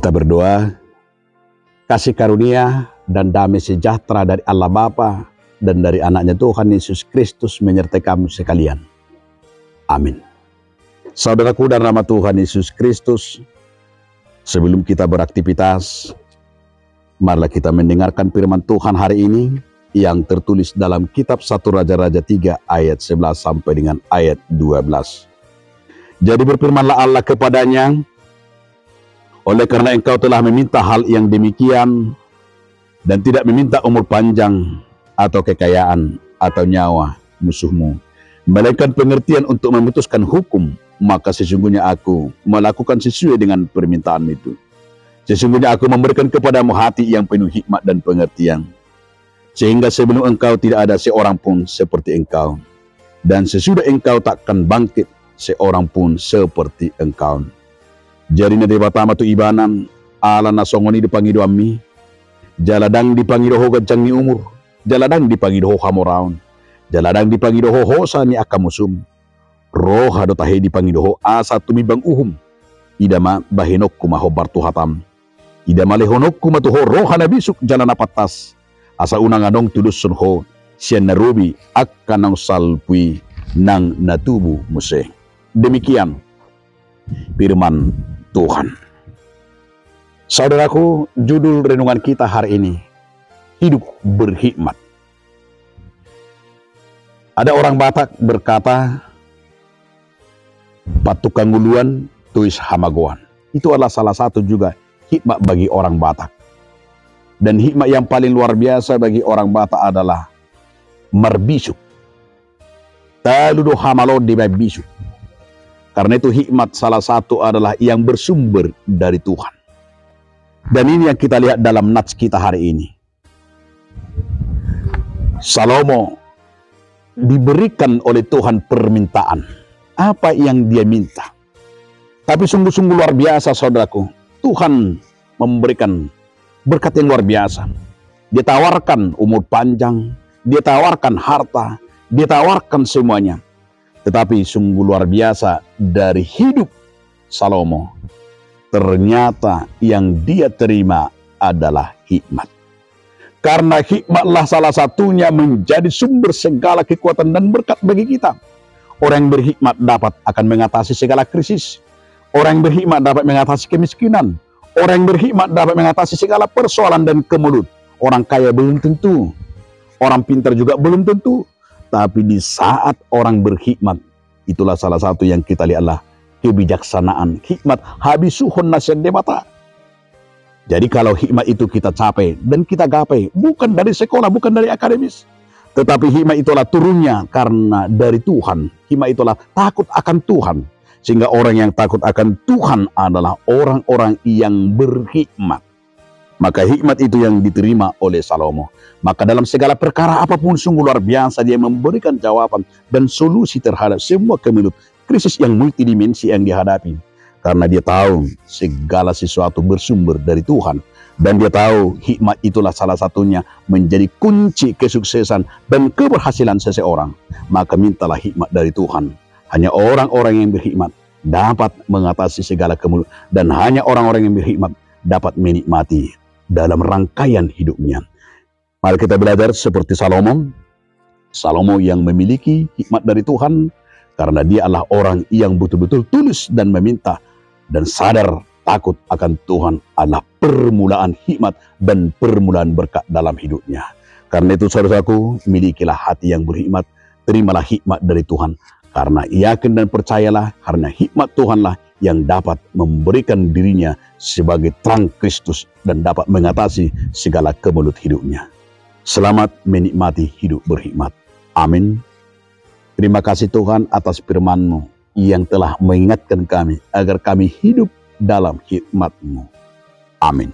Kita berdoa, kasih karunia dan damai sejahtera dari Allah Bapa dan dari anaknya Tuhan Yesus Kristus menyertai kamu sekalian. Amin. Saudaraku dan nama Tuhan Yesus Kristus, sebelum kita beraktivitas, marilah kita mendengarkan firman Tuhan hari ini yang tertulis dalam kitab 1 Raja-Raja 3 ayat 11 sampai dengan ayat 12. Jadi berfirmanlah Allah kepadanya, oleh karena engkau telah meminta hal yang demikian dan tidak meminta umur panjang atau kekayaan atau nyawa musuhmu, melainkan pengertian untuk memutuskan hukum, maka sesungguhnya aku melakukan sesuai dengan permintaanmu itu. Sesungguhnya aku memberikan kepadamu hati yang penuh hikmat dan pengertian, sehingga sebelum engkau tidak ada seorang pun seperti engkau, dan sesudah engkau takkan bangkit seorang pun seperti engkau. Jadi nade pertama tu ibanan ala nasongoni dipanggil ami, jaladang dipanggil ho gancang ni umur, jaladang dipanggil ho hamoraun, jaladang dipanggil ho hosa ni akamusum, roh hado tahe dipanggil ho asa tumibang uhum, idama bahinok kumaho bartu hatam, idama lehonok kumatuho roh hanabisuk jalan apatas, asa unang anong tulus sunho, siyan narubi akanang salpui nang natubu muse. Demikian firman Tuhan. Saudaraku, judul renungan kita hari ini, hidup berhikmat. Ada orang Batak berkata, patukang nguluan tuis hamagoan. Itu adalah salah satu juga hikmat bagi orang Batak. Dan hikmat yang paling luar biasa bagi orang Batak adalah marbisuk. Taludo hamalo di babisuk. Karena itu hikmat salah satu adalah yang bersumber dari Tuhan. Dan ini yang kita lihat dalam nats kita hari ini. Salomo diberikan oleh Tuhan permintaan. Apa yang dia minta. Tapi sungguh-sungguh luar biasa saudaraku. Tuhan memberikan berkat yang luar biasa. Dia tawarkan umur panjang. Dia tawarkan harta. Dia tawarkan semuanya. Tetapi sungguh luar biasa dari hidup Salomo, ternyata yang dia terima adalah hikmat. Karena hikmatlah salah satunya menjadi sumber segala kekuatan dan berkat bagi kita. Orang yang berhikmat dapat akan mengatasi segala krisis. Orang yang berhikmat dapat mengatasi kemiskinan. Orang yang berhikmat dapat mengatasi segala persoalan dan kemulut. Orang kaya belum tentu. Orang pintar juga belum tentu. Tapi di saat orang berhikmat, itulah salah satu yang kita lihatlah kebijaksanaan, hikmat, habisuhun nasihat debata. Jadi kalau hikmat itu kita capai dan kita gapai, bukan dari sekolah, bukan dari akademis. Tetapi hikmat itulah turunnya karena dari Tuhan. Hikmat itulah takut akan Tuhan. Sehingga orang yang takut akan Tuhan adalah orang-orang yang berhikmat. Maka hikmat itu yang diterima oleh Salomo. Maka dalam segala perkara apapun sungguh luar biasa dia memberikan jawaban dan solusi terhadap semua kemelut krisis yang multidimensi yang dihadapi. Karena dia tahu segala sesuatu bersumber dari Tuhan. Dan dia tahu hikmat itulah salah satunya menjadi kunci kesuksesan dan keberhasilan seseorang. Maka mintalah hikmat dari Tuhan. Hanya orang-orang yang berhikmat dapat mengatasi segala kemelut. Dan hanya orang-orang yang berhikmat dapat menikmati dalam rangkaian hidupnya. Mari kita belajar seperti Salomo. Salomo yang memiliki hikmat dari Tuhan. Karena dia adalah orang yang betul-betul tulus dan meminta. Dan sadar takut akan Tuhan adalah permulaan hikmat dan permulaan berkat dalam hidupnya. Karena itu saudaraku, milikilah hati yang berhikmat. Terimalah hikmat dari Tuhan. Karena yakin dan percayalah, karena hikmat Tuhanlah yang dapat memberikan dirinya sebagai terang Kristus dan dapat mengatasi segala kemelut hidupnya. Selamat menikmati hidup berhikmat. Amin. Terima kasih Tuhan atas firman-Mu yang telah mengingatkan kami agar kami hidup dalam hikmat-Mu. Amin.